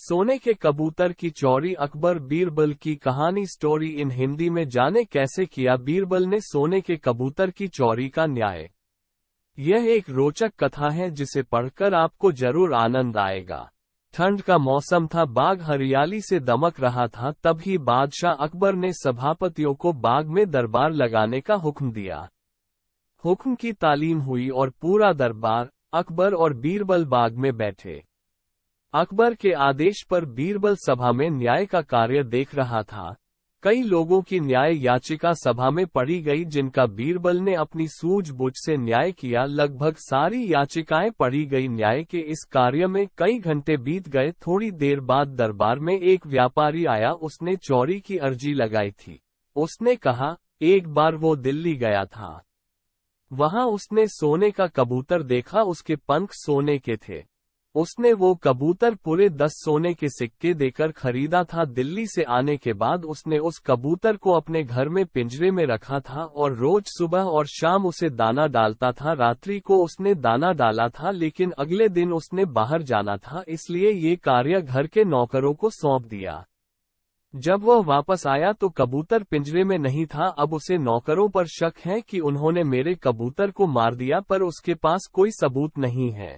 सोने के कबूतर की चोरी। अकबर बीरबल की कहानी। स्टोरी इन हिंदी में। जाने कैसे किया बीरबल ने सोने के कबूतर की चोरी का न्याय। यह एक रोचक कथा है जिसे पढ़कर आपको जरूर आनंद आएगा। ठंड का मौसम था, बाग हरियाली से दमक रहा था। तभी बादशाह अकबर ने सभापतियों को बाग में दरबार लगाने का हुक्म दिया। हुक्म की तालीम हुई और पूरा दरबार, अकबर और बीरबल बाग में बैठे। अकबर के आदेश पर बीरबल सभा में न्याय का कार्य देख रहा था। कई लोगों की न्याय याचिका सभा में पढ़ी गई जिनका बीरबल ने अपनी सूझबूझ से न्याय किया। लगभग सारी याचिकाएं पढ़ी गई। न्याय के इस कार्य में कई घंटे बीत गए। थोड़ी देर बाद दरबार में एक व्यापारी आया। उसने चोरी की अर्जी लगाई थी। उसने कहा, एक बार वो दिल्ली गया था। वहां उसने सोने का कबूतर देखा। उसके पंख सोने के थे। उसने वो कबूतर पूरे 10 सोने के सिक्के देकर खरीदा था। दिल्ली से आने के बाद उसने उस कबूतर को अपने घर में पिंजरे में रखा था और रोज सुबह और शाम उसे दाना डालता था। रात्रि को उसने दाना डाला था, लेकिन अगले दिन उसने बाहर जाना था, इसलिए ये कार्य घर के नौकरों को सौंप दिया। जब वह वापस आया तो कबूतर पिंजरे में नहीं था। अब उसे नौकरों पर शक है कि उन्होंने मेरे कबूतर को मार दिया, पर उसके पास कोई सबूत नहीं है।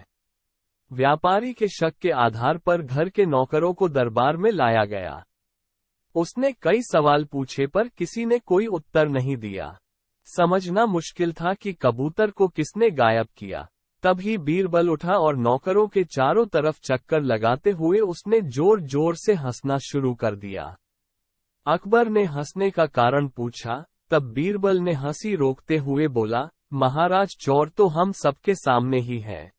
व्यापारी के शक के आधार पर घर के नौकरों को दरबार में लाया गया। उसने कई सवाल पूछे पर किसी ने कोई उत्तर नहीं दिया। समझना मुश्किल था कि कबूतर को किसने गायब किया। तभी बीरबल उठा और नौकरों के चारों तरफ चक्कर लगाते हुए उसने जोर जोर से हंसना शुरू कर दिया। अकबर ने हंसने का कारण पूछा। तब बीरबल ने हंसी रोकते हुए बोला, महाराज, चोर तो हम सबके सामने ही है।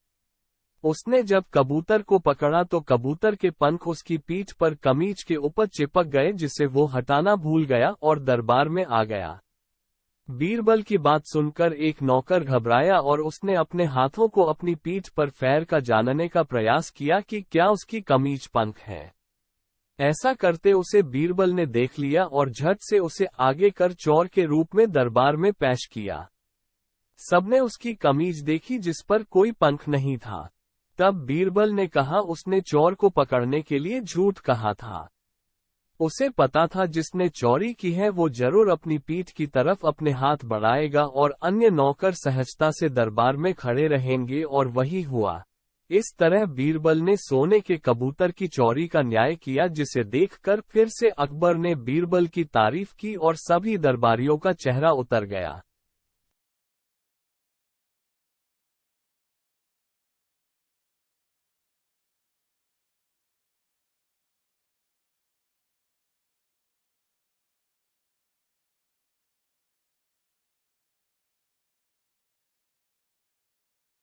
उसने जब कबूतर को पकड़ा तो कबूतर के पंख उसकी पीठ पर कमीज के ऊपर चिपक गए, जिसे वो हटाना भूल गया और दरबार में आ गया। बीरबल की बात सुनकर एक नौकर घबराया और उसने अपने हाथों को अपनी पीठ पर फेर कर जानने का प्रयास किया कि क्या उसकी कमीज पंख है। ऐसा करते उसे बीरबल ने देख लिया और झट से उसे आगे कर चोर के रूप में दरबार में पेश किया। सबने उसकी कमीज देखी जिस पर कोई पंख नहीं था। तब बीरबल ने कहा, उसने चोर को पकड़ने के लिए झूठ कहा था। उसे पता था जिसने चोरी की है वो जरूर अपनी पीठ की तरफ अपने हाथ बढ़ाएगा और अन्य नौकर सहजता से दरबार में खड़े रहेंगे, और वही हुआ। इस तरह बीरबल ने सोने के कबूतर की चोरी का न्याय किया, जिसे देखकर फिर से अकबर ने बीरबल की तारीफ की और सभी दरबारियों का चेहरा उतर गया।